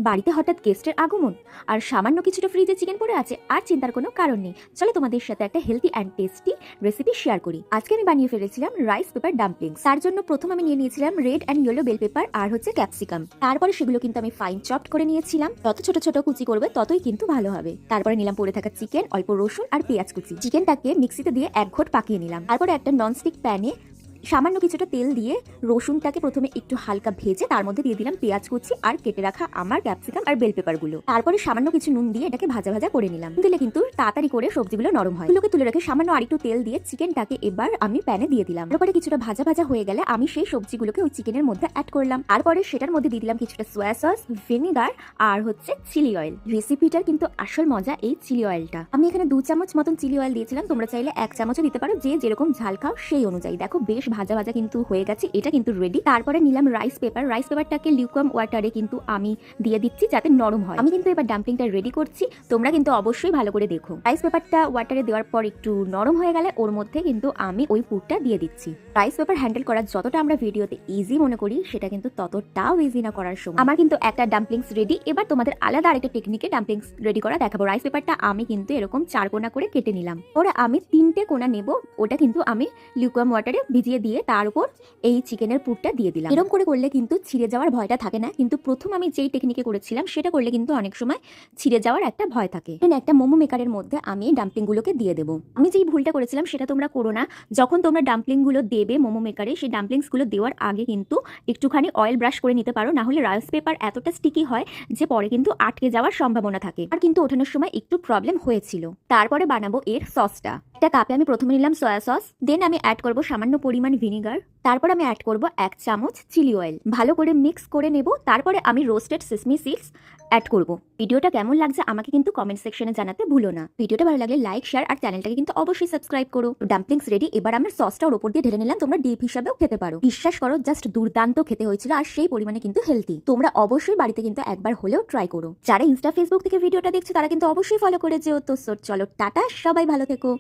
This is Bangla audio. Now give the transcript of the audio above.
বাড়িতে হঠাৎ গেস্টের আগমন আর সামান্য কিছুটা ফ্রিজে চিকেন পড়ে আছে, আর চিন্তার কোনো কারণ নেই। চলো তোমাদের সাথে একটা healthy and tasty recipe share করি। আজকে আমি বানিয়ে ফেলেছিলাম রাইস পেপার ডাম্পলিংস। তার জন্য প্রথম আমি নিয়ে নিয়েছিলাম red and yellow bell pepper আর হচ্ছে ক্যাপসিকাম। তারপরে সেগুলো কিন্তু আমি ফাইন চপড করে নিয়েছিলাম। যত ছোট ছোট কুচি করবে ততই কিন্তু ভালো হবে। তারপরে নিলাম পড়ে থাকা চিকেন, অল্প রসুন আর পেঁয়াজ কুচি। চিকেনটাকে মিক্সিতে দিয়ে এক ঘোট পাকিয়ে নিলাম। তারপরে একটা ননস্টিক প্যানে সামান্য কিছুটা তেল দিয়ে রসুনটাকে প্রথমে একটু হালকা ভেজে তার মধ্যে দিয়ে দিলাম পেঁয়াজ কুচি আর কেটে রাখা আমার ক্যাপসিকাম আর বেল পেপার গুলো। তারপরে সামান্য কিছু নুন দিয়ে এটাকে ভাজা ভাজা করে নিলাম। দিলে কিন্তু তাড়াতাড়ি করে সবজিগুলো নরম হয়। এগুলোকে তুলে রেখে সামান্য আরেকটু তেল দিয়ে চিকেনটাকে এবার আমি প্যানে দিয়ে দিলাম। তারপরে কিছুটা ভাজা ভাজা হয়ে গেলে আমি সেই সবজিগুলোকে ওই চিকেনের মধ্যে অ্যাড করলাম। তারপরে সেটার মধ্যে দিয়ে দিলাম কিছুটা সোয়া সস, ভিনেগার আর হচ্ছে চিলি অয়েল। রেসিপিটার কিন্তু আসল মজা এই চিলি অয়েলটা। আমি এখানে 2 চামচ মতন চিলি অয়েল দিয়েছিলাম, তোমরা চাইলে 1 চামচও দিতে পারো, যে যেরকম ঝাল খাও সেই অনুযায়ী। দেখো বেশ ভাজা ভাজা কিন্তু হয়ে গেছে, এটা কিন্তু রেডি। তারপরে নিলাম রাইস পেপার। রাইস পেপারটাকে লিউকওয়ার্ম ওয়াটারে কিন্তু আমি দিয়ে দিচ্ছি যাতে নরম হয়। আমি কিন্তু এবার ডাম্পলিংটা রেডি করছি, তোমরা কিন্তু অবশ্যই ভালো করে দেখো। রাইস পেপারটা ওয়াটারে দেওয়ার পর একটু নরম হয়ে গেলে ওর মধ্যে কিন্তু আমি ওই পুরটা দিয়ে দিচ্ছি। রাইস পেপার হ্যান্ডেল করা যতটা আমরা ভিডিওতে ইজি মনে করি, সেটা কিন্তু ততটাও ইজি না করার সময়। আমার কিন্তু একটা ডাম্পলিংস রেডি। এবার তোমাদের আলাদা আরেকটা টেকনিকে ডাম্পলিংস রেডি করা দেখাবো। রাইস পেপারটা আমি কিন্তু এরকম 4 কোনা করে কেটে নিলাম। ওরা আমি 3টে কোনা নেব, ওটা কিন্তু আমি লিউকওয়ার্ম ওয়াটারে ভিজিয়ে দিয়ে তার উপর এই চিকেনের পুরটা দিয়ে দিলাম। এরকম করে করলে কিন্তু ছিঁড়ে যাওয়ার ভয়টা থাকে না। কিন্তু প্রথম আমি যেই টেকনিকে করেছিলাম সেটা করলে কিন্তু অনেক সময় ছিঁড়ে যাওয়ার একটা ভয় থাকে। একটা মোমো মেকারের মধ্যে আমি এই ডাম্পলিংগুলোকে দিয়ে দেবো। আমি যেই ভুলটা করেছিলাম সেটা তোমরা করো না। যখন তোমরা ডাম্পলিংগুলো দেবে মোমো মেকারে, সেই ডাম্পলিংসগুলো দেওয়ার আগে কিন্তু একটুখানি অয়েল ব্রাশ করে নিতে পারো, না হলে রাইস পেপার এতটা স্টিকি হয় যে পরে কিন্তু আটকে যাওয়ার সম্ভাবনা থাকে। আর কিন্তু ওঠানোর সময় একটু প্রবলেম হয়েছিল। তারপরে বানাবো এর সসটা। একটা কাপে আমি প্রথমে নিলাম সয়া সস, দেন আমি অ্যাড করব সামান্য পরিমাণ ভিনেগার, তারপর আমি অ্যাড করব 1 চামচ চিলি অয়েল। ভালো করে মিক্স করে নেব। তারপরে আমি রোস্টেড সেসমি সিডস অ্যাড করব। ভিডিওটা কেমন লাগছে আমাকে কিন্তু কমেন্ট সেকশনে জানাতে ভুলো না। ভিডিওটা ভালো লাগলে লাইক, শেয়ার আর চ্যানেলটাকে কিন্তু অবশ্যই সাবস্ক্রাইব করো। Dumplings ready. এবার আমরা সসটা ওর উপর দিয়ে ঢেলে নিলাম। তোমরা ডিপ হিসাবেও খেতে পারো। বিশ্বাস করো জাস্ট দুর্দান্ত খেতে হয়েছিল, আর সেই পরিমাণে কিন্তু হেলদি। তোমরা অবশ্যই বাড়িতে কিন্তু একবার হলেও ট্রাই করো। যারা ইনস্টা ফেসবুক থেকে ভিডিওটা দেখছো তারা কিন্তু অবশ্যই ফলো করে যেও। তো চলো টাটা, সবাই ভালো থেকো।